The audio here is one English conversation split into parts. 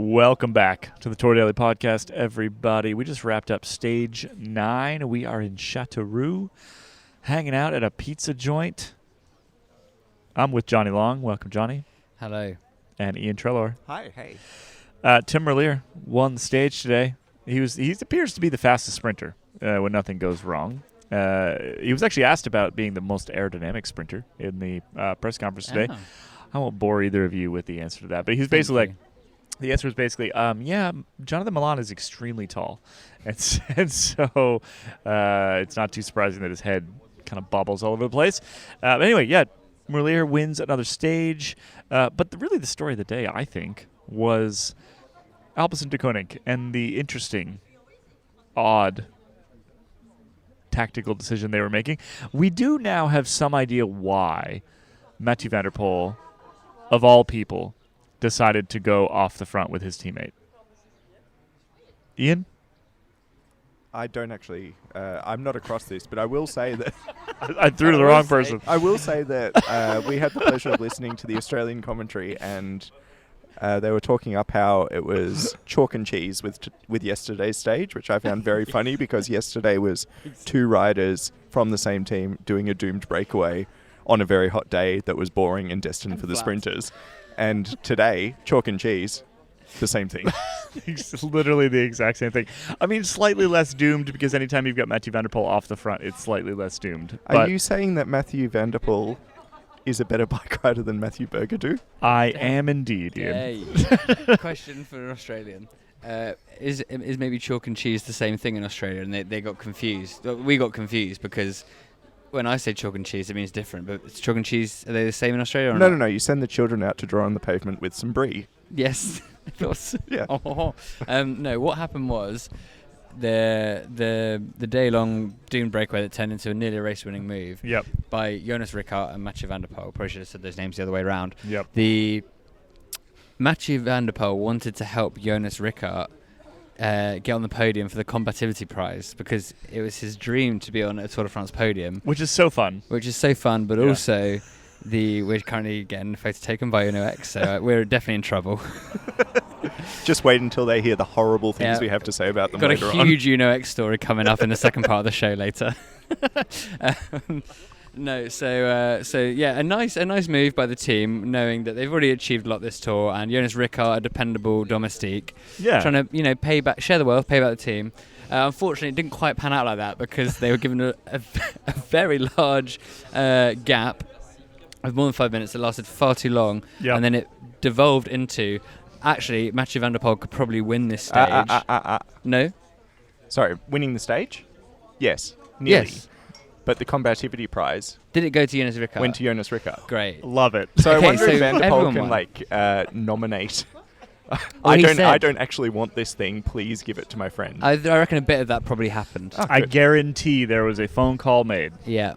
Welcome back to the Tour Daily Podcast, everybody. We just wrapped up stage 9. We are in Châteauroux, hanging out at a pizza joint. I'm with Johnny Long. Welcome, Johnny. Hello. And Ian Trelor. Hi, hey. Tim Merlier won the stage today. He appears to be the fastest sprinter when nothing goes wrong. He was actually asked about being the most aerodynamic sprinter in the press conference today. Oh. I won't bore either of you with the answer to that, but he's basically like, the answer is basically, Jonathan Milan is extremely tall. And so it's not too surprising that his head kind of bobbles all over the place. But anyway, Merlier wins another stage. But really the story of the day, I think, was Alpecin de Koning and the interesting, odd tactical decision they were making. We do now have some idea why Mathieu van der Poel, of all people, decided to go off the front with his teammate. Ian? I don't actually, I'm not across this, but I will say that... I threw to the wrong person. I will say that we had the pleasure of listening to the Australian commentary, and they were talking up how it was chalk and cheese with yesterday's stage, which I found very funny because yesterday was two riders from the same team doing a doomed breakaway on a very hot day that was boring and destined for the sprinters. And today, chalk and cheese, the same thing. It's literally the exact same thing. I mean, slightly less doomed because anytime you've got Mathieu van der Poel off the front, it's slightly less doomed. Are you saying that Mathieu van der Poel is a better bike rider than Mathieu Bergadou? I am indeed, Ian. Question for an Australian. Is maybe chalk and cheese the same thing in Australia? And they got confused. We got confused because... When I say chalk and cheese, it means different. But it's chalk and cheese, are they the same in Australia or not? No. You send the children out to draw on the pavement with some brie. Yes. Yeah. No, what happened was the day-long doomed breakaway that turned into a nearly race-winning move by Jonas Rickart and Mathieu van der Poel. Probably should have said those names the other way around. The Mathieu van der Poel wanted to help Jonas Rickart get on the podium for the combativity prize because it was his dream to be on a Tour de France podium. Which is so fun. But also we're currently getting a photo taken by Uno X, so we're definitely in trouble. Just wait until they hear the horrible things we have to say about them later on. Got a huge Uno X story coming up in the second part of the show later. A nice move by the team, knowing that they've already achieved a lot this tour, and Jonas Rickart, a dependable domestique, trying to pay back, share the wealth, pay back the team. Unfortunately, it didn't quite pan out like that because they were given a very large gap of more than 5 minutes that lasted far too long, and then it devolved into actually Mathieu van der Poel could probably win this stage. No, sorry, winning the stage? Yes, nearly. Yes. But the combativity prize... Did it go to Jonas Rickart? Went to Jonas Rickart. Great. Love it. So I wonder if Van der Poel can nominate... I don't actually want this thing. Please give it to my friend. I reckon a bit of that probably happened. Oh, I guarantee there was a phone call made. Yeah.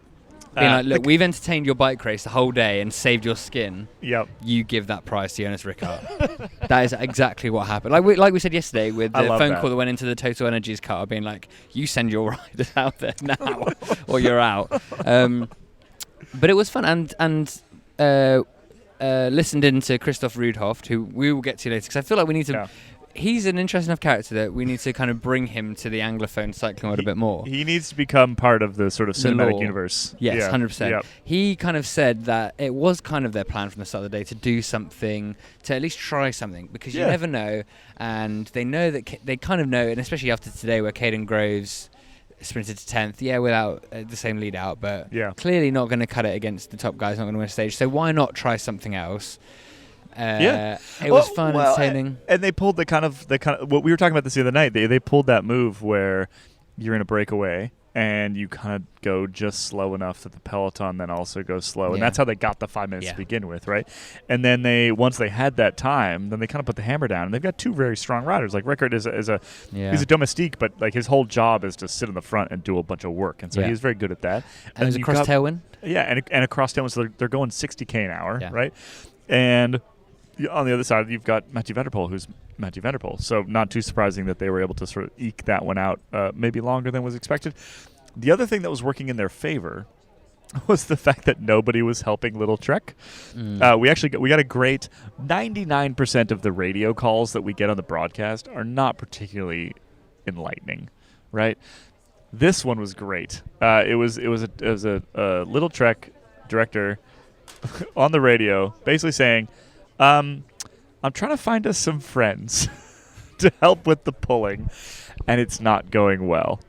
Being like, look, we've entertained your bike race the whole day and saved your skin. Yep. You give that prize to Jonas Rickart. That is exactly what happened. Like we said yesterday with the phone call that went into the Total Energies car, being like, you send your riders out there now or you're out. But it was fun and listened in to Christoph Rudhoft, who we will get to later, because I feel like we need to... Yeah. He's an interesting enough character that we need to kind of bring him to the Anglophone cycling world a bit more. He needs to become part of the sort of cinematic universe. Yes, 100%. Yep. He kind of said that it was kind of their plan from the start of the day to do something, to at least try something, because you never know, and they know that they kind of know, and especially after today where Caden Groves sprinted to 10th, without the same lead out, but clearly not going to cut it against the top guys, not going to win a stage, so why not try something else? It was fun, entertaining, and they pulled the kind of what we were talking about this the other night. They pulled that move where you're in a breakaway and you kind of go just slow enough that the peloton then also goes slow, and that's how they got the 5 minutes to begin with, right? And then once they had that time, then they kind of put the hammer down, and they've got two very strong riders. Like Rickard is a domestique, but like his whole job is to sit in the front and do a bunch of work, and so he's very good at that. And there's a cross tailwind. Yeah, and a cross tailwind, so they're going 60k an hour, right? And on the other side, you've got Mathieu van der Poel, who's Mathieu van der Poel. So not too surprising that they were able to sort of eke that one out maybe longer than was expected. The other thing that was working in their favor was the fact that nobody was helping Little Trek. We got a great 99% of the radio calls that we get on the broadcast are not particularly enlightening, right? This one was great. It was a Little Trek director on the radio basically saying, I'm trying to find us some friends to help with the pulling, and it's not going well.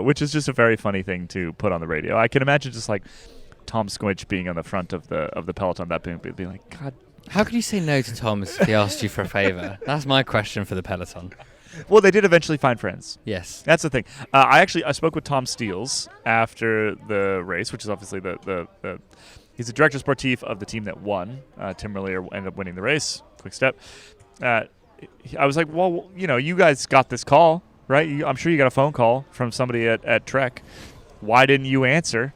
Which is just a very funny thing to put on the radio. I can imagine just like Tom Squinch being on the front of the peloton, that being like, God. How could you say no to Tom if he asked you for a favour? That's my question for the peloton. Well, they did eventually find friends. Yes. That's the thing. I spoke with Tom Steels after the race, which is obviously the he's the director sportif of the team that won. Tim Merlier ended up winning the race. Quick step. I was like, well, you guys got this call. Right, I'm sure you got a phone call from somebody at Trek. Why didn't you answer?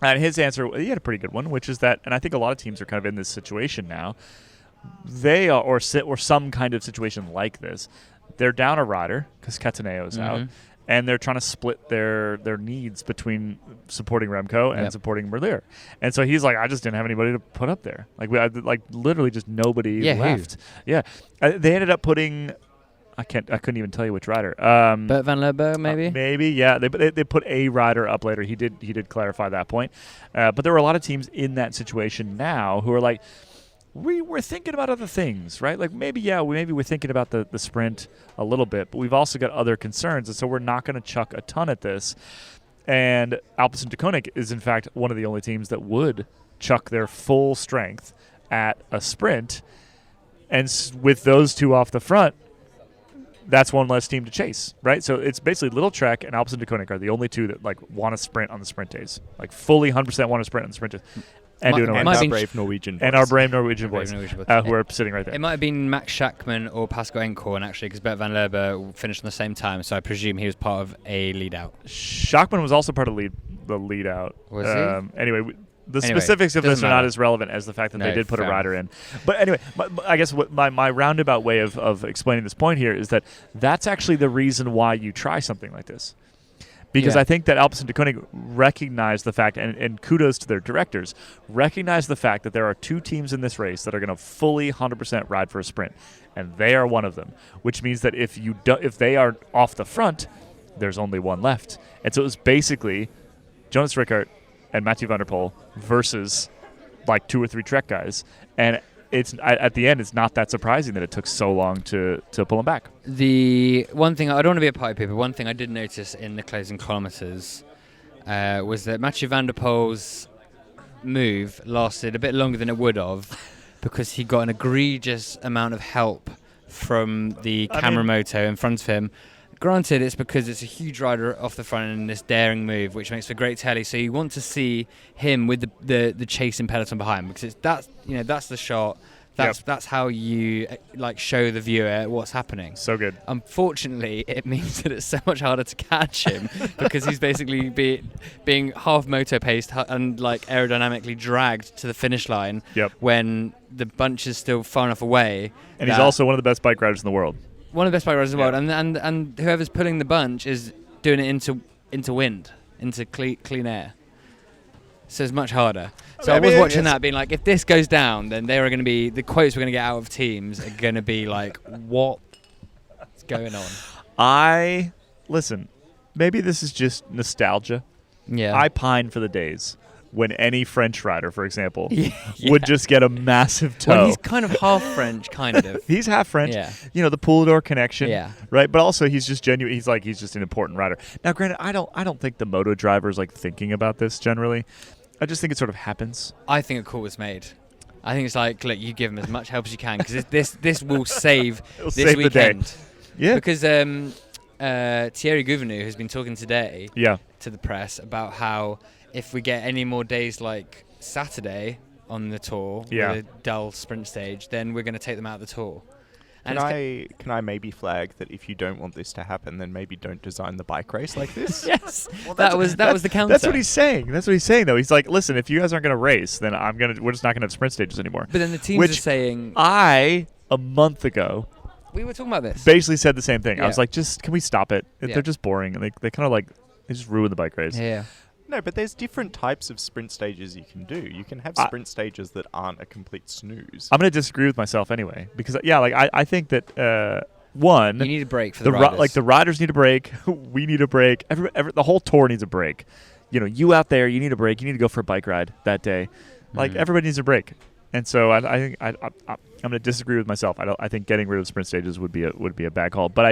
And his answer, he had a pretty good one, which is that, and I think a lot of teams are kind of in this situation now. They are, or some kind of situation like this. They're down a rider because Cataneo's out, and they're trying to split their needs between supporting Remco and supporting Merlier. And so he's like, I just didn't have anybody to put up there. Like literally just nobody left. Who? Yeah, they ended up putting. I couldn't even tell you which rider. Bert Van Lerberg, maybe? Maybe, yeah. They put a rider up later. He did clarify that point. But there were a lot of teams in that situation now who are like, we're thinking about other things, right? Like maybe we're thinking about the sprint a little bit, but we've also got other concerns, and so we're not going to chuck a ton at this. And Alpecin-Deceuninck is in fact one of the only teams that would chuck their full strength at a sprint, and with those two off the front, that's one less team to chase, right? So it's basically Little Trek and Alpecin-Deceuninck are the only two that like want to sprint on the sprint days, like fully 100% want to sprint on the sprint days. And our brave Norwegian boys. And our brave Norwegian boys who are sitting right there. It might have been Max Schachmann or Pascal Encorn, actually, because Bert Van Lerberg finished on the same time, so I presume he was part of a lead-out. Schachmann was also part of the lead-out. Was he? Anyway, the specifics of this are not as relevant as the fact that they did put a rider in. But anyway, I guess what my roundabout way of explaining this point here is that that's actually the reason why you try something like this. Because I think that Alpecin-Deceuninck recognized the fact, and kudos to their directors, recognized the fact that there are two teams in this race that are going to fully 100% ride for a sprint, and they are one of them. Which means that if they are off the front, there's only one left. And so it was basically Jonas Rickert and Mathieu van der Poel versus like 2 or 3 Trek guys, and it's at the end, it's not that surprising that it took so long to pull him back. The one thing, I don't want to be a party pooper, one thing I did notice in the closing kilometres was that Mathieu van der Poel's move lasted a bit longer than it would have because he got an egregious amount of help from the camera moto in front of him. Granted, it's because it's a huge rider off the front and this daring move, which makes for great telly. So you want to see him with the chasing peloton behind, because that's the shot. That's how you show the viewer what's happening. So good. Unfortunately, it means that it's so much harder to catch him because he's basically being half moto paced and aerodynamically dragged to the finish line when the bunch is still far enough away. And he's also one of the best bike riders in the world. One of the best bike riders in the world, and whoever's pulling the bunch is doing it into wind, into clean air. So it's much harder. So I was watching that, being like, if this goes down, then there are going to be the quotes we're going to get out of teams are going to be like, what's going on? Listen, maybe this is just nostalgia. Yeah, I pine for the days when any French rider, for example, would just get a massive toe. Well, he's kind of half French, kind of. He's half French. Yeah. The Poulador connection. Yeah. Right? But also he's just genuine. He's just an important rider. Now, granted, I don't think the moto driver's thinking about this generally. I just think it sort of happens. I think a call was made. I think it's like, look, you give him as much help as you can because this will save this weekend. The day. Yeah. Because Thierry Gouvenou has been talking today to the press about how if we get any more days like Saturday on the tour with a dull sprint stage, then we're going to take them out of the tour. And can I maybe flag that if you don't want this to happen, then maybe don't design the bike race like this? Yes, well, that was the counter. That's what he's saying. That's what he's saying, though. He's like, listen, if you guys aren't going to race, then we're just not going to have sprint stages anymore. But then the teams are saying, a month ago, we were talking about this. Basically said the same thing. Yeah. I was like, can we stop it? They're just boring, and they kind of they just ruin the bike race. Yeah. No, but there's different types of sprint stages you can do. You can have sprint stages that aren't a complete snooze. I'm going to disagree with myself anyway because I think that one, you need a break for the riders. The riders need a break. We need a break. The whole tour needs a break. You out there, you need a break. You need to go for a bike ride that day. Like everybody needs a break. And so I think I'm going to disagree with myself. I think getting rid of sprint stages would be a bad call. But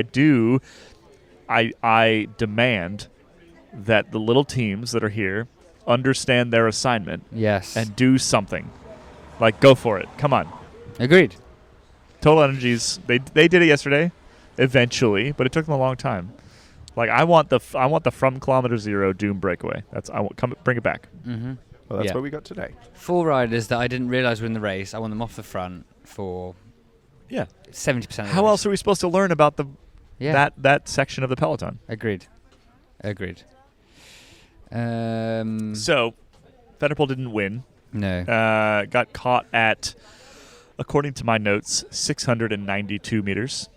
I demand that the little teams that are here understand their assignment. Yes. And do something. Like, go for it. Come on. Agreed. Total Energies, they did it yesterday, eventually, but it took them a long time. Like, I want the from kilometer zero Doom breakaway. Bring it back. Mm-hmm. Well, that's what we got today. 4 riders that I didn't realise were in the race. I want them off the front for 70% of the How race. else are we supposed to learn about that section of the peloton? Agreed. So, Venerpool didn't win. No. Got caught at, according to my notes, 692 meters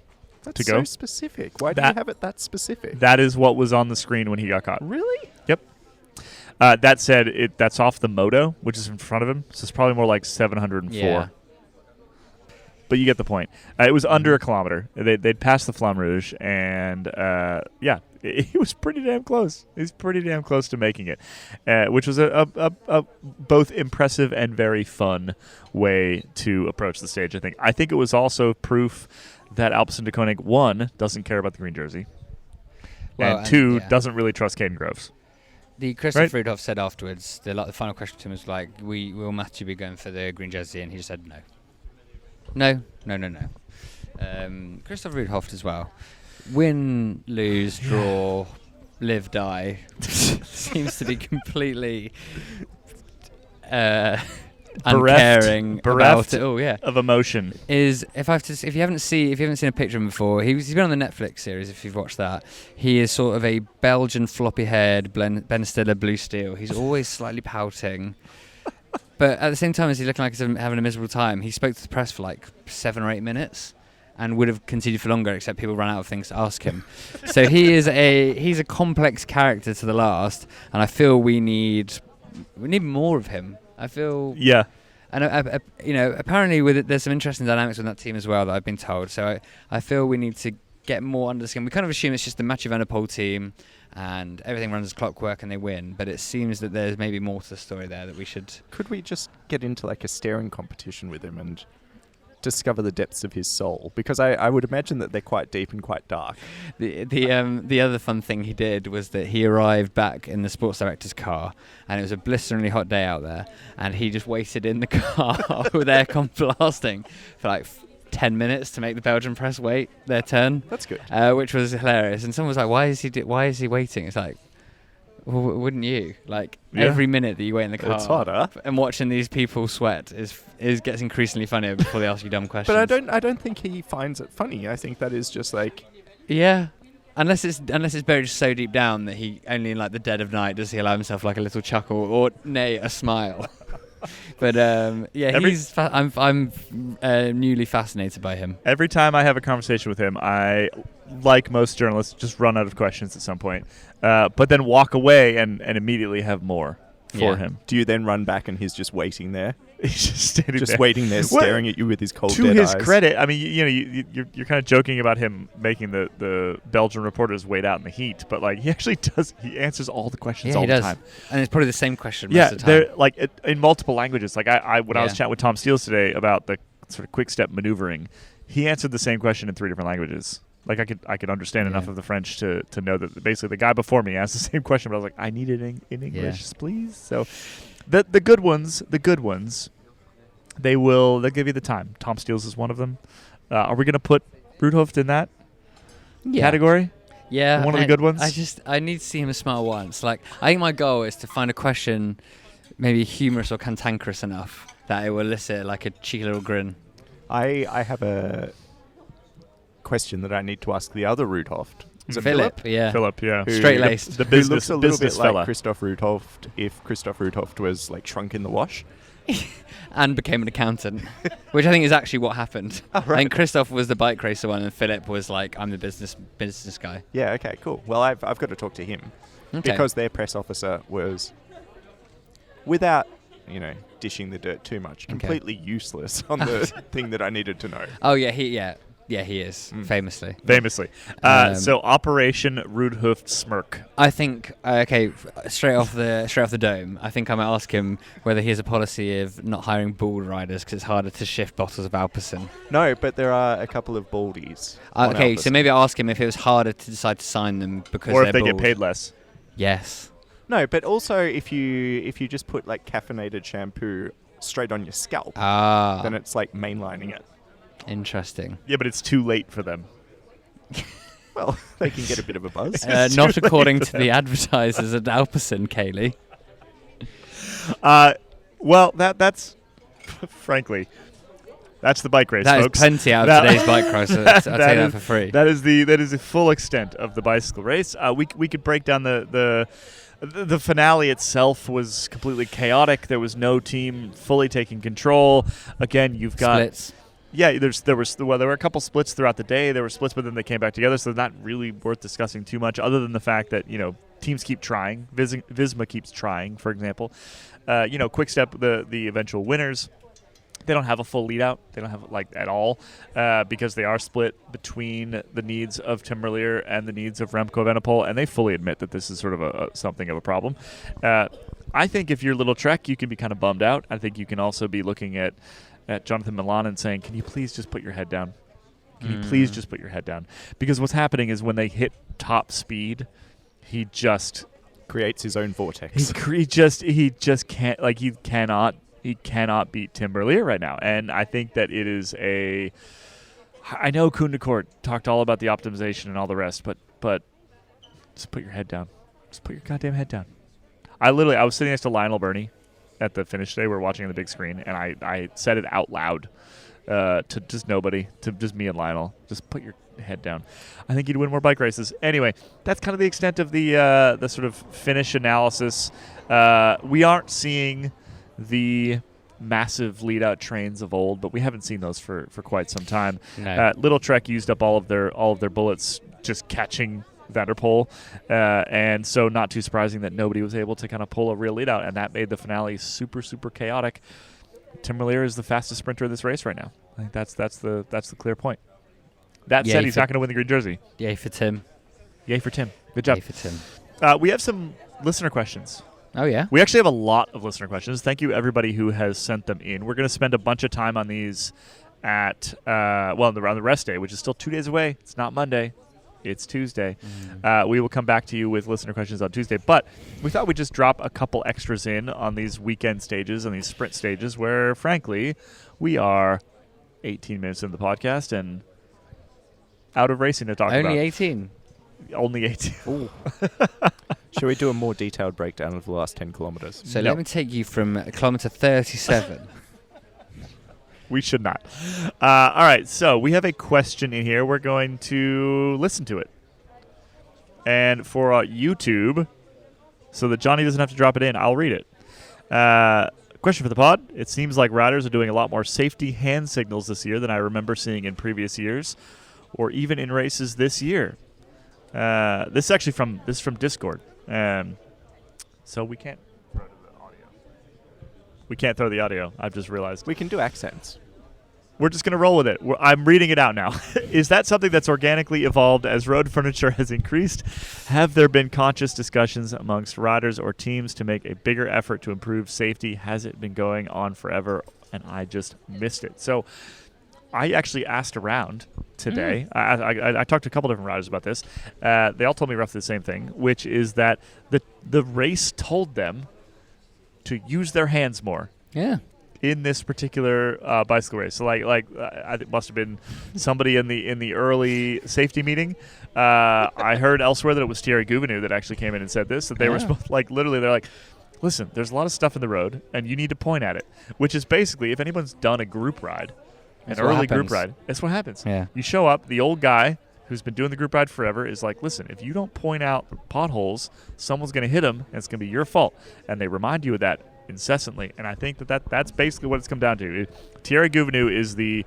to go. That's so specific. Why do you have it that specific? That is what was on the screen when he got caught. Really? Yep. That said, that's off the moto, which is in front of him, so it's probably more like 704. Yeah. But you get the point. It was under a kilometer. They'd passed the Flamme Rouge, and he was pretty damn close. He's pretty damn close to making it, which was a both impressive and very fun way to approach the stage, I think. I think it was also proof that Alpecin de Koning, 1, doesn't care about the green jersey, and 2, doesn't really trust Caden Groves. The Christoph Rudolph said afterwards, the final question to him was like, will Mathieu be going for the green jersey? And he just said no. No. Christoph Rudolph as well. Win, lose, draw, live, die. Seems to be completely uncaring about it all. Yeah, of emotion. If you haven't seen a picture of him before, he's been on the Netflix series. If you've watched that, he is sort of a Belgian floppy-haired Ben Stiller Blue Steel. He's always slightly pouting. But at the same time as he's looking like he's having a miserable time, he spoke to the press for like 7 or 8 minutes and would have continued for longer, except people ran out of things to ask him. So he's a complex character to the last, and I feel we need more of him. I feel and apparently there's some interesting dynamics with that team as well that I've been told. So I feel we need to get more under the skin. We kind of assume it's just the Mathieu van der Poel team and everything runs as clockwork and they win, but it seems that there's maybe more to the story there that we should... Could we just get into like a staring competition with him and discover the depths of his soul? Because I would imagine that they're quite deep and quite dark. The other fun thing he did was that he arrived back in the sports director's car, and it was a blisteringly hot day out there, and he just waited in the car with aircon blasting for like 10 minutes to make the Belgian press wait their turn. That's good. Which was hilarious. And someone was like, "Why is he waiting?" It's like, well, wouldn't you? Like every minute that you wait in the car, it's hotter. And watching these people sweat gets increasingly funnier before they ask you dumb questions. But I don't think he finds it funny. I think that is just like, unless it's buried so deep down that he only in like the dead of night does he allow himself like a little chuckle or nay a smile. But I'm newly fascinated by him. Every time I have a conversation with him, I, like most journalists, just run out of questions at some point, but then walk away and immediately have more for him. Do you then run back and he's just waiting there? He's just standing there. Just waiting there, staring at you with his cold, dead eyes. To his eyes. credit, I mean, you're kind of joking about him making the Belgian reporters wait out in the heat, but like he actually does. He answers all the questions all the time, and it's probably the same question most of the time. They're like in multiple languages. Like I was chatting with Tom Steele today about the sort of quick step maneuvering, he answered the same question in 3 different languages. Like I could understand enough of the French to know that basically the guy before me asked the same question, but I was like, I need it in English, please. So the good ones, they'll give you the time. Tom Steele's is one of them. Are we going to put Rudhoft in that category? Yeah, one of the good ones. I need to see him smile once. Like I think my goal is to find a question, maybe humorous or cantankerous enough that it will elicit like a cheeky little grin. I have a question that I need to ask the other Rudhoft. Is it Philip? Philip, yeah. Straight-laced. The business, who looks a little bit fella. like Christoph Rudhoft if Christoph Rudhoft was like shrunk in the wash. and became an accountant, which I think is actually what happened. Oh, right. I think Christoph was the bike racer one, and Philip was like, I'm the business guy. Yeah, okay, cool. Well, I've got to talk to him because their press officer was, without, dishing the dirt too much, completely useless on the thing that I needed to know. Oh, yeah, he is, famously. So Operation Rudhoofd Smirk. I think, straight off the dome, I think I might ask him whether he has a policy of not hiring bald riders because it's harder to shift bottles of Alpecin. No, but there are a couple of baldies. Okay, so maybe I'll ask him if it was harder to decide to sign them because or they're if they bald. get paid less. Yes. No, but also if you just put like caffeinated shampoo straight on your scalp, then it's like mainlining it. Interesting. Yeah, but it's too late for them. Well, they can get a bit of a buzz. Not according to the advertisers at Alpecin, Caley. Well, that's frankly, that's the bike race, that folks. That is plenty out of today's bike race. I'll tell you that for free. That is the full extent of the bicycle race. We could break down the finale itself was completely chaotic. There was no team fully taking control. Again, you've got splits. Yeah, there were a couple splits throughout the day. There were splits, but then they came back together, so not really worth discussing too much, other than the fact that teams keep trying. Visma keeps trying, for example. Quick Step, the eventual winners, they don't have a full lead out. They don't have at all because they are split between the needs of Tim Merlier and the needs of Remco Evenepoel, and they fully admit that this is sort of something of a problem. I think if you're Little Trek, you can be kind of bummed out. I think you can also be looking at Jonathan Milan and saying, can you please just put your head down? Can you please just put your head down? Because what's happening is when they hit top speed, he just creates his own vortex. He just can't, he cannot beat Tim Merlier right now. And I think that it is I know Koen de Kort talked all about the optimization and all the rest, but just put your head down. Just put your goddamn head down. I was sitting next to Lionel Birney at the finish today. We were watching on the big screen, and I said it out loud to just nobody, to just me and Lionel. Just put your head down. I think you'd win more bike races. Anyway, that's kind of the extent of the sort of finish analysis. We aren't seeing the massive lead-out trains of old, but we haven't seen those for quite some time. No. Little Trek used up all of their bullets just catching Van der Poel, and so not too surprising that nobody was able to kind of pull a real lead out, and that made the finale super, super chaotic. Tim Merlier is the fastest sprinter of this race right now. I think that's the clear point. That said, he's not going to win the green jersey. Yay for Tim. Yay for Tim. Good job. Yay for Tim. We have some listener questions. Oh, yeah? We actually have a lot of listener questions. Thank you, everybody who has sent them in. We're going to spend a bunch of time on these at, around the rest day, which is still 2 days away. It's not Monday. It's Tuesday. We will come back to you with listener questions on Tuesday. But we thought we'd just drop a couple extras in on these weekend stages, on these sprint stages, where, frankly, we are 18 minutes into the podcast and out of racing to talk about. Only 18? Only 18. Ooh. Should we do a more detailed breakdown of the last 10 kilometers? So let me take you from kilometer 37. We should not. All right, so we have a question in here. We're going to listen to it. And for YouTube, so that Johnny doesn't have to drop it in, I'll read it. Question for the pod. It seems like riders are doing a lot more safety hand signals this year than I remember seeing in previous years, or even in races this year. This is from Discord. So we can't throw the audio. We can't throw the audio. I've just realized. We can do accents. We're just going to roll with it. I'm reading it out now. Is that something that's organically evolved as road furniture has increased? Have there been conscious discussions amongst riders or teams to make a bigger effort to improve safety? Has it been going on forever and I just missed it? So I actually asked around today. I talked to a couple different riders about this. They all told me roughly the same thing, which is that the race told them to use their hands more. Yeah. In this particular bicycle race, so it must have been somebody in the early safety meeting. I heard elsewhere that it was Thierry Gouvenou that actually came in and said this. That they were literally, they're like, listen, there's a lot of stuff in the road, and you need to point at it. Which is basically, if anyone's done a group ride, group ride, that's what happens. Yeah. You show up, the old guy who's been doing the group ride forever is like, listen, if you don't point out potholes, someone's going to hit them, and it's going to be your fault. And they remind you of that incessantly. And I think that's basically what it's come down to. Thierry Gouvenou is the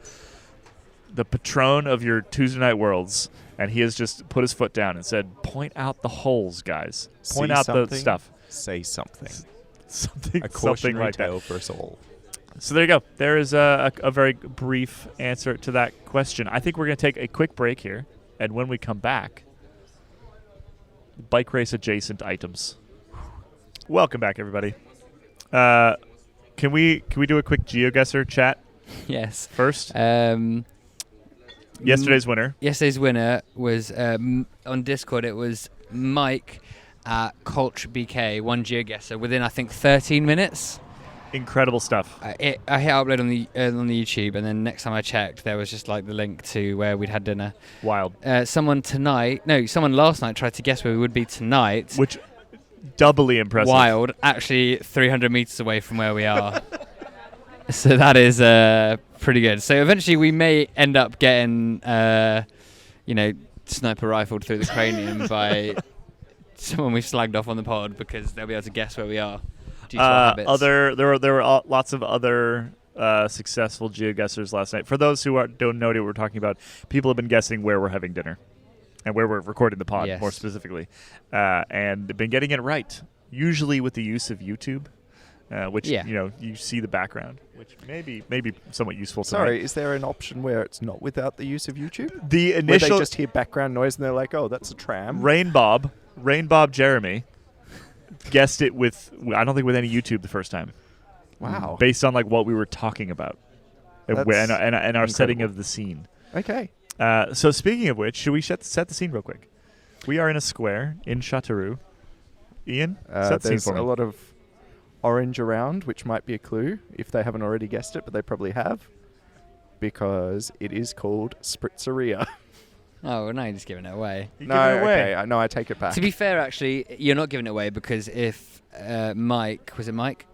patron of your Tuesday Night Worlds, and he has just put his foot down and said, point out the holes, guys. Point out the stuff. Say something. Something a cautionary like tale that. for us all. So there you go. There is a very brief answer to that question. I think we're going to take a quick break here, and when we come back, bike race adjacent items. Welcome back, everybody. Can we do a quick GeoGuessr chat? Yes. First. Yesterday's winner. Yesterday's winner was on Discord. It was Mike at Colch BK, one GeoGuessr within I think 13 minutes. Incredible stuff. I hit upload on the YouTube, and then next time I checked, there was just like the link to where we'd had dinner. Wild. Someone last night tried to guess where we would be tonight. Which doubly impressive. Wild. Actually, 300 meters away from where we are. So that is pretty good. So eventually we may end up getting, sniper rifled through the cranium by someone we've slagged off on the pod, because they'll be able to guess where we are. Due to our habits. There were lots of other successful GeoGuessers last night. For those who don't know what we're talking about, people have been guessing where we're having dinner and where we're recording the pod, more specifically, and they've been getting it right. Usually with the use of YouTube. Which you see the background, which may be somewhat useful. Sorry, is there an option where it's not without the use of YouTube? The initial, where they just hear background noise and they're like, "Oh, that's a tram." Rain Bob Jeremy guessed it with, I don't think with any YouTube the first time. Wow! Based on like what we were talking about, and our incredible. setting of the scene. Okay. So speaking of which, should we set the scene real quick? We are in a square in Châteauroux. Ian, set the scene for me. There's a lot of orange around, which might be a clue if they haven't already guessed it, but they probably have, because it is called Spritzeria. Oh, well, now you're just giving it away. Okay, I take it back. To be fair, actually, you're not giving it away, because if Mike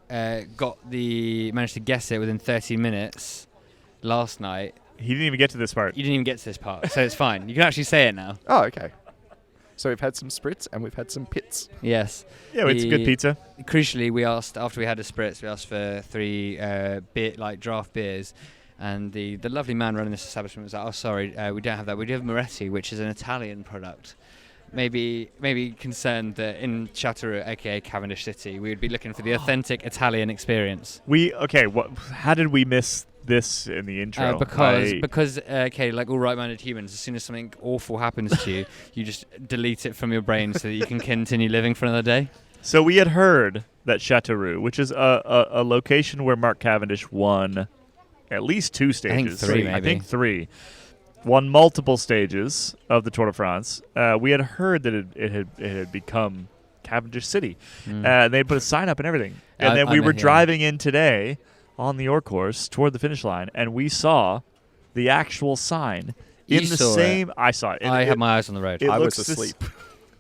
managed to guess it within 30 minutes last night. He didn't even get to this part. You didn't even get to this part, so it's fine. You can actually say it now. Oh, okay. So we've had some spritz and we've had some pits. Yes. Yeah, it's good pizza. Crucially, we asked, after we had a spritz, we asked for 3 draft beers. And the lovely man running this establishment was like, "Oh, sorry, we don't have that. We do have Moretti, which is an Italian product." Maybe concerned that in Châteauroux, aka Cavendish City, we would be looking for the authentic Italian experience. How did we miss this in the intro? Because like all right-minded humans, as soon as something awful happens to you, you just delete it from your brain so that you can continue living for another day. So we had heard that Châteauroux, which is a location where Mark Cavendish won at least 2 stages. I think 3. Won multiple stages of the Tour de France. We had heard that it had become Cavendish City. They put a sign up and everything. And then we were driving in today on the York course toward the finish line, and we saw the actual sign in the same. I saw it. I had my eyes on the road. I was asleep.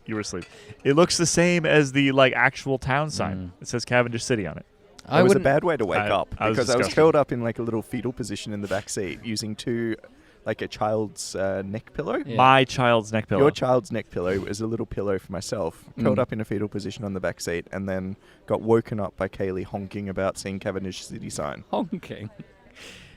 You were asleep. It looks the same as the actual town sign. It says Cavendish City on it. It was a bad way to wake up, because I was disgusted. curled up in like a little fetal position in the back seat using a child's neck pillow. Yeah. My child's neck pillow. Your child's neck pillow was a little pillow for myself, curled up in a fetal position on the back seat, and then got woken up by Caley honking about seeing Cavendish City sign. Honking.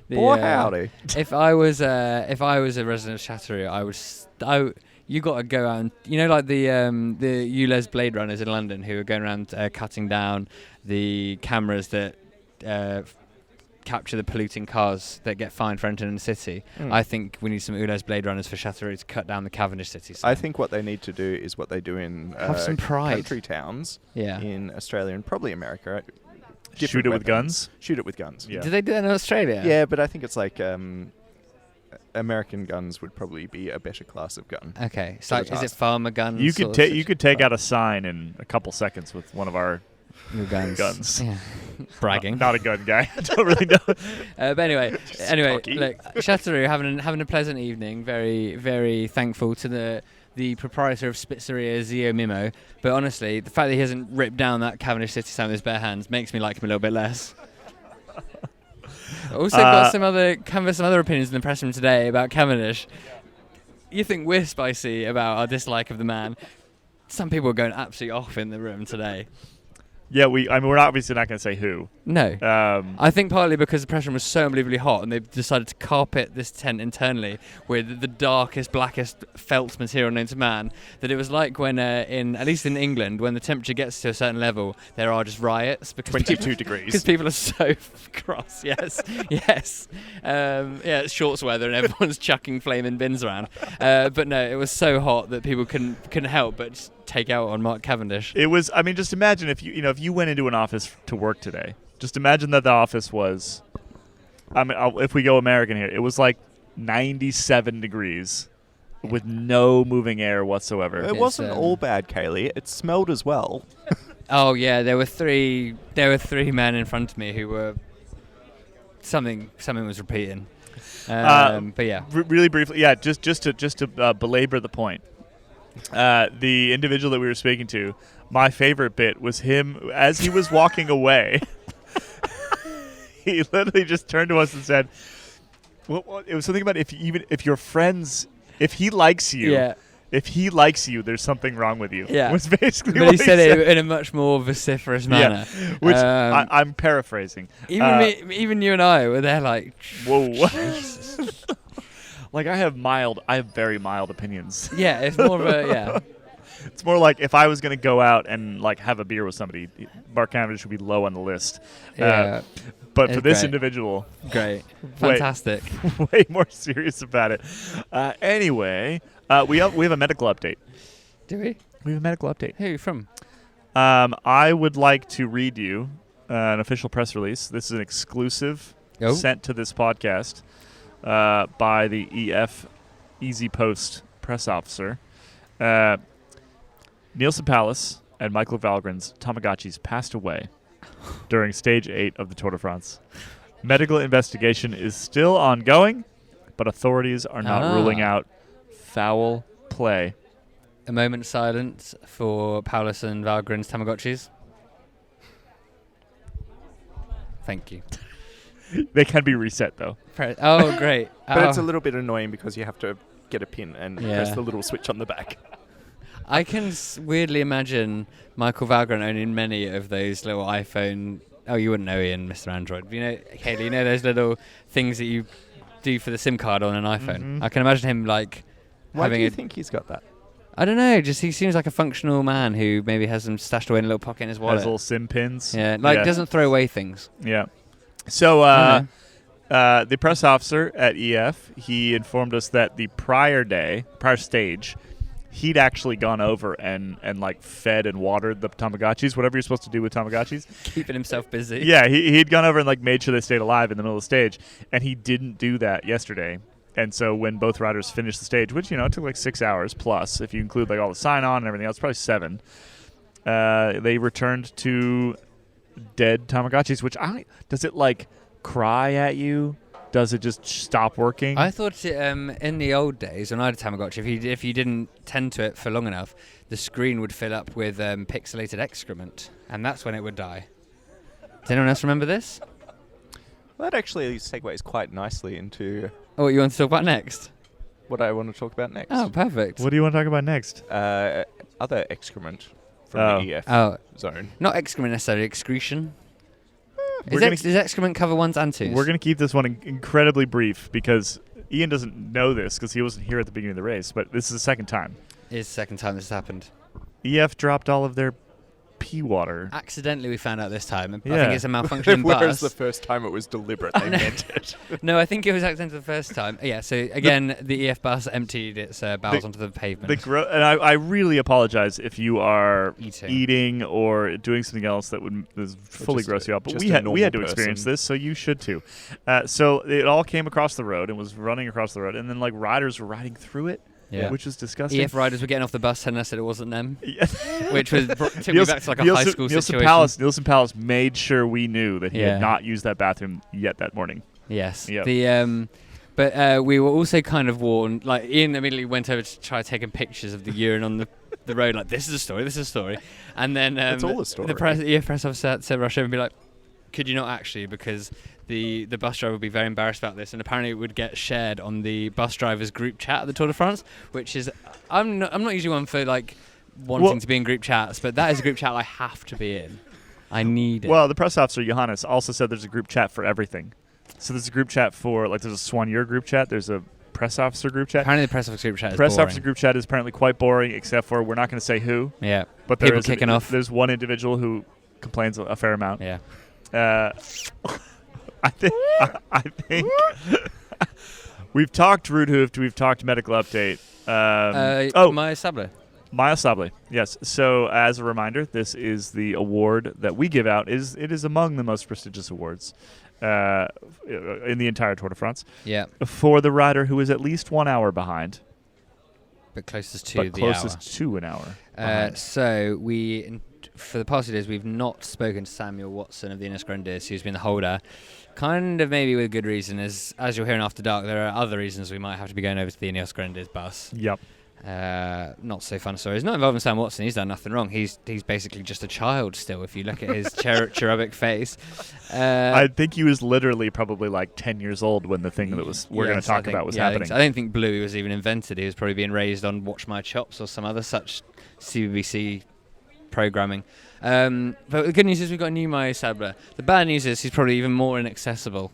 Boy, howdy! If I was a resident of Châteauroux, you got to go out and, like the ULEZ Blade Runners in London, who are going around cutting down the cameras that capture the polluting cars that get fined for entering the city. I think we need some ULEZ Blade Runners for Châteauroux to cut down the Cavendish City sign. I think what they need to do is what they do in have some pride. Country towns in Australia and probably America. Shoot it with guns? Shoot it with guns. Yeah. Do they do that in Australia? Yeah, but I think it's like American guns would probably be a better class of gun. Okay. So is it farmer guns? You could take out a sign in a couple seconds with one of our new guns. Yeah. Bragging. Not a gun guy. I don't really know. But anyway, look, Châteauroux having a pleasant evening. Very, very thankful to the proprietor of Spitzeria, Zio Mimo. But honestly, the fact that he hasn't ripped down that Cavendish City sign with his bare hands makes me like him a little bit less. Also got some other opinions in the press room today about Cavendish. You think we're spicy about our dislike of the man? Some people are going absolutely off in the room today. Yeah, we're obviously not going to say who. No. I think partly because the pressure was so unbelievably hot and they decided to carpet this tent internally with the darkest, blackest felt material known to man, that it was like when, at least in England, when the temperature gets to a certain level, there are just riots. Because 22 degrees. Because people are so cross, yes. Yes. It's shorts weather and everyone's chucking flaming bins around. But no, it was so hot that people couldn't help but just take out on Mark Cavendish. It was, I mean, just imagine if you went into an office to work today. Just imagine that the office was, if we go American here, it was like 97 degrees with no moving air whatsoever. It wasn't all bad, Caley. It smelled as well. Oh yeah, there were three men in front of me who were something was repeating. But yeah, really briefly, yeah, just to belabor the point. The individual that we were speaking to, my favorite bit was him as he was walking away. He literally just turned to us and said, "Well, it was something about if your friends, if he likes you." Yeah. If he likes you, there's something wrong with you. Yeah. Was basically but what he said it in a much more vociferous manner. Yeah. Which I'm paraphrasing. Even you and I were there like, whoa. Like I have very mild opinions. Yeah, it's more of a It's more like if I was going to go out and like have a beer with somebody, Mark Cavendish would be low on the list. Yeah. But for this great. individual, great, fantastic, way more serious about it. Anyway, we have a medical update. Do we? We have a medical update. Who from? I would like to read you an official press release. This is an exclusive sent to this podcast by the EF Easy Post press officer. Nielsen Palace and Michael Valgren's Tamagotchis passed away during Stage 8 of the Tour de France. Medical investigation is still ongoing, but authorities are not ruling out foul play. A moment of silence for Paulus and Valgren's Tamagotchis. Thank you. They can be reset, though. Oh, great. But it's a little bit annoying because you have to get a pin and press the little switch on the back. I can weirdly imagine Michael Valgren owning many of those little iPhone... Oh, you wouldn't know, Ian, Mr. Android. You know, Caley, you know those little things that you do for the SIM card on an iPhone? Mm-hmm. I can imagine him, like... Why do you think he's got that? I don't know. Just he seems like a functional man who maybe has them stashed away in a little pocket in his wallet. Has little SIM pins. Yeah, doesn't throw away things. Yeah. So the press officer at EF, he informed us that the prior stage, he'd actually gone over and like fed and watered the Tamagotchis, whatever you're supposed to do with Tamagotchis. Keeping himself busy. Yeah, he'd gone over and like made sure they stayed alive in the middle of the stage, and he didn't do that yesterday. And so when both riders finished the stage, which, it took like 6 hours plus, if you include like all the sign-on and everything else, probably 7, they returned to dead Tamagotchis, which does it like cry at you? Does it just stop working? I thought in the old days when I had a Tamagotchi, if you didn't tend to it for long enough, the screen would fill up with pixelated excrement, and that's when it would die. Does anyone else remember this? Well, that actually segues quite nicely into... Oh, what you want to talk about next? What I want to talk about next. Oh, perfect. What do you want to talk about next? Other excrement from the EF zone. Not excrement necessarily, excretion. Does excrement cover ones and twos? We're going to keep this one incredibly brief because Ian doesn't know this because he wasn't here at the beginning of the race, but this is the second time. It is the second time this has happened. EF dropped all of their pea water. Accidentally, we found out this time. I think it's a malfunctioning Whereas bus. the first time it was deliberate, they meant it. No, I think it was accidental the first time. Yeah, so again, the EF bus emptied its bowels onto the pavement. And I really apologize if you are eating or doing something else that would fully gross you out. But we had to experience this, so you should too. So it all came across the road and was running across the road, and then like riders were riding through it. Yeah. Which was disgusting. EF riders were getting off the bus telling us that it wasn't them, which was took me back to like a high school situation. Nielsen Palace made sure we knew that he had not used that bathroom yet that morning. Yes. Yep. But we were also kind of warned. Like Ian immediately went over to try taking pictures of the urine on the road. Like this is a story, and then it's all a story. The EF press officer said rush over and be like, could you not actually, because the bus driver would be very embarrassed about this, and apparently it would get shared on the bus drivers group chat at the Tour de France, which is I'm not usually one for like wanting to be in group chats, but that is a group chat I have to be in. I need it. Well, the press officer, Johannes, also said there's a group chat for everything. So there's a group chat for, like, there's a Soigneur group chat. There's a press officer group chat. Apparently the press officer group chat is Press boring. officer group chat is apparently quite boring, except for we're not going to say who. Yeah. But People kicking off. There's one individual who complains a fair amount. Yeah. I think we've talked Rude Hoofed, we've talked medical update. Maya Sable. Maya Sable, yes. So as a reminder, this is the award that we give out. It is among the most prestigious awards in the entire Tour de France. Yeah. For the rider who is at least 1 hour behind. But closest to but the closest hour. to an hour. Behind. So for the past few days, we've not spoken to Samuel Watson of the Ineos Grenadiers, who's been the holder. Kind of maybe with good reason. As you'll hear in After Dark, there are other reasons we might have to be going over to the Ineos Grenadiers bus. Yep. Not so fun stories. Not involving Sam Watson. He's done nothing wrong. He's basically just a child still. If you look at his cherubic face, I think he was literally probably like 10 years old when the thing that we're going to talk about was happening. I don't think Bluey was even invented. He was probably being raised on Watch My Chops or some other such CBBC programming. But the good news is we've got a new Maya Sable. The bad news is he's probably even more inaccessible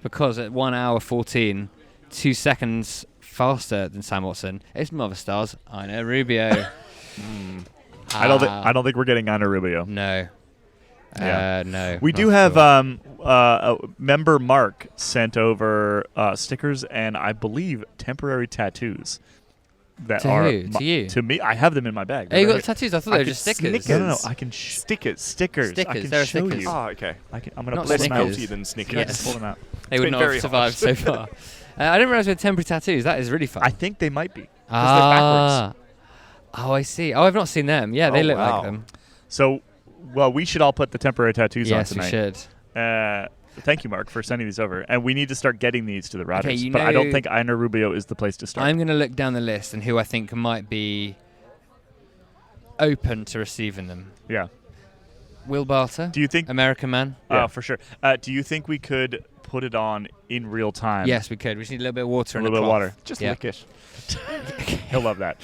because at 1 hour 14, 2 seconds faster than Sam Watson, it's Mother Stars Ina Rubio. I don't think we're getting Ina Rubio. No. Yeah. No. We do have member Mark sent over stickers and I believe temporary tattoos. That to are who? To you? To me. I have them in my bag. Oh, you got tattoos? I thought they were just stickers. No. I can stickers. Stickers. I can There are show stickers. you. Oh, okay. I'm going to Not pull them out. Less melty than Snickers. Yes. Pull them out. They would been not have very survived so far. I didn't realize we had temporary tattoos. That is really fun. I think they might be. Because they're backwards. Oh, I see. Oh, I've not seen them. Yeah, they look like them. So, well, we should all put the temporary tattoos on Yes, tonight. we should. Thank you, Mark, for sending these over. And we need to start getting these to the riders. Okay, but I don't think Ina Rubio is the place to start. I'm going to look down the list and who I think might be open to receiving them. Yeah. Will Barter, Do you think... American man. Oh, for sure. Do you think we could put it on in real time? Yes, we could. We just need a little bit of water A and a little bit of cloth. water. Just Yeah. lick it. He'll love that.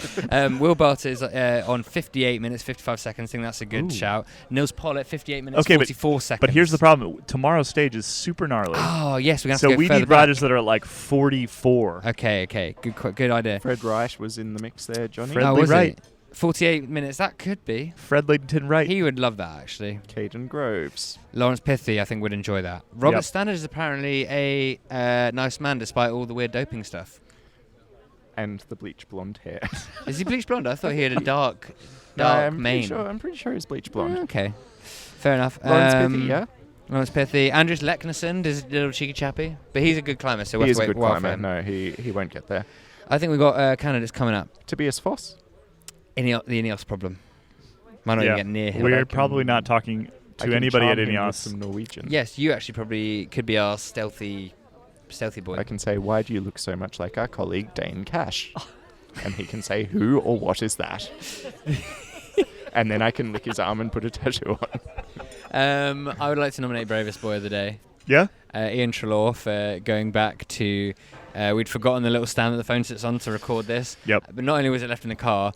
Will Barter is on 58 minutes, 55 seconds. I think that's a good shout. Nils Pollitt, 58 minutes, 44 seconds. But here's the problem. Tomorrow's stage is super gnarly. Oh, yes, we're going to So have to go we further need back. riders that are at like 44. Okay. Good idea. Fred Wright was in the mix there, Johnny. Fred- Was Wright. it? 48 minutes, that could be. Fred Layton Wright. He would love that, actually. Caden Groves. Lawrence Pithy, I think, would enjoy that. Robert Yep. Stannard is apparently a nice man, despite all the weird doping stuff. And the bleach blonde hair. Is he bleach blonde? I thought he had a dark I'm mane. pretty sure he's bleach blonde. Okay, fair enough. Lawrence Pithy, yeah? Lawrence Pithy. Andrews Leknesund is a little cheeky chappy, but he's a good climber, so we'll He have is to a wait good a while for climber. him. No, he won't get there. I think we've got candidates coming up. Tobias Foss. The Ineos problem. Might not even get near him. We're probably not talking to anybody at Ineos. Some Norwegian. Yes, you actually probably could be our stealthy boy. I can say, why do you look so much like our colleague Dane Cash? And he can say, who or what is that? And then I can lick his arm and put a tattoo on. I would like to nominate Bravest Boy of the Day. Yeah? Ian Treloar for going back to... we'd forgotten the little stand that the phone sits on to record this. Yep. But not only was it left in the car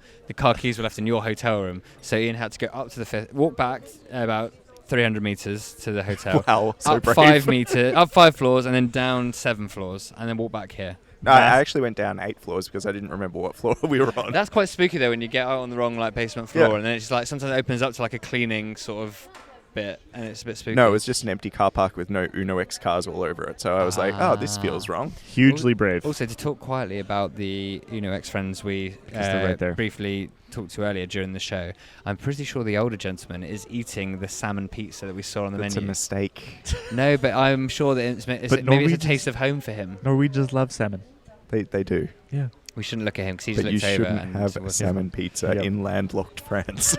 keys were left in your hotel room. So Ian had to go up to the fifth, walk back about 300 meters to the hotel. Wow, so up brave. up 5 floors and then down 7 floors and then walk back here. No, I actually went down 8 floors because I didn't remember what floor we were on. That's quite spooky though when you get out on the wrong basement floor Yeah. and then it's like sometimes it opens up to like a cleaning sort of bit and it's a bit spooky. No, it was just an empty car park with no Uno X cars all over it. So I was like, oh, this feels wrong. Hugely brave. Also, to talk quietly about the ex-friends we they're right there. briefly talked to earlier during the show, I'm pretty sure the older gentleman is eating the salmon pizza that we saw on the That's a menu. mistake. No, but I'm sure that maybe it's a Norwegians- taste of home for him. Norwegians love salmon. They do. Yeah. We shouldn't look at him because he But just you looked over. shouldn't and have it was- salmon pizza Yep. in landlocked France.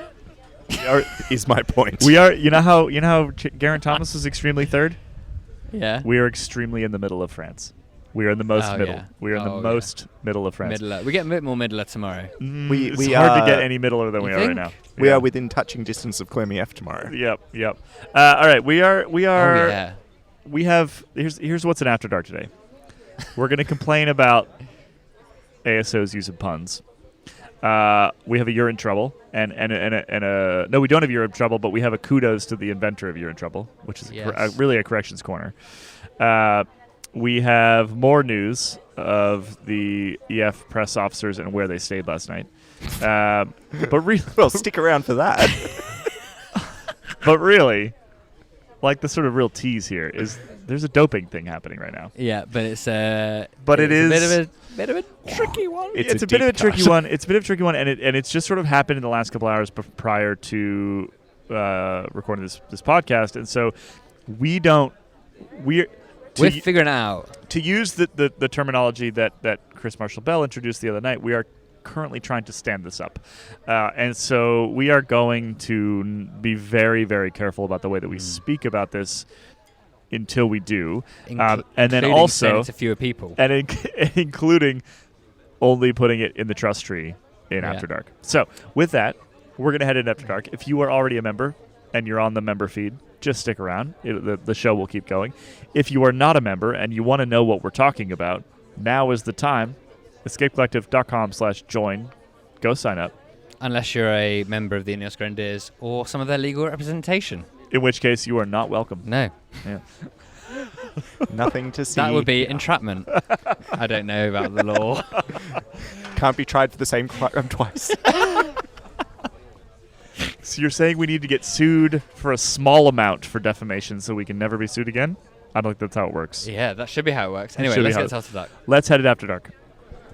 Is my point. We are, you know how Geraint Thomas is extremely third? Yeah. We are extremely in the middle of France. We are in the most Oh, middle. yeah. We are in the Oh, yeah. most middle of France. Middler. We get a bit more middler tomorrow. We it's hard to are- get any middler than You we are right think? now. We Yeah. are within touching distance of Clermieff tomorrow. Yep. All right, we are. Oh yeah. We have. Here's what's in After Dark today. We're going to complain about ASO's use of puns. we have a You're in Trouble, and no, we don't have You're in Trouble, but we have a kudos to the inventor of You're in Trouble, which is really a corrections corner. We have more news of the EF press officers and where they stayed last night. But well, stick around for that. But really, like the sort of real tease here is there's a doping thing happening right now. Yeah, but it's a bit of a tricky one. It's a bit of a tricky one. It's a bit of a tricky one, and it's just sort of happened in the last couple hours prior to recording this podcast, and so we're figuring it out. To use the terminology that Chris Marshall-Bell introduced the other night, we are currently trying to stand this up. And so we are going to be very, very careful about the way that we speak about this until we do. And then also to fewer people. And including only putting it in the trust tree in After Dark. So with that, we're going to head in After Dark. If you are already a member and you're on the member feed, just stick around. The show will keep going. If you are not a member and you want to know what we're talking about, now is the time. escapecollective.com/join. Go sign up. Unless you're a member of the Ineos Grenadiers or some of their legal representation. In which case, you are not welcome. No. Yeah. Nothing to see. That would be entrapment. I don't know about the law. Can't be tried for the same crime twice. So you're saying we need to get sued for a small amount for defamation so we can never be sued again? I don't think that's how it works. Yeah, that should be how it works. Anyway, let's get to After Dark. Let's head it After Dark.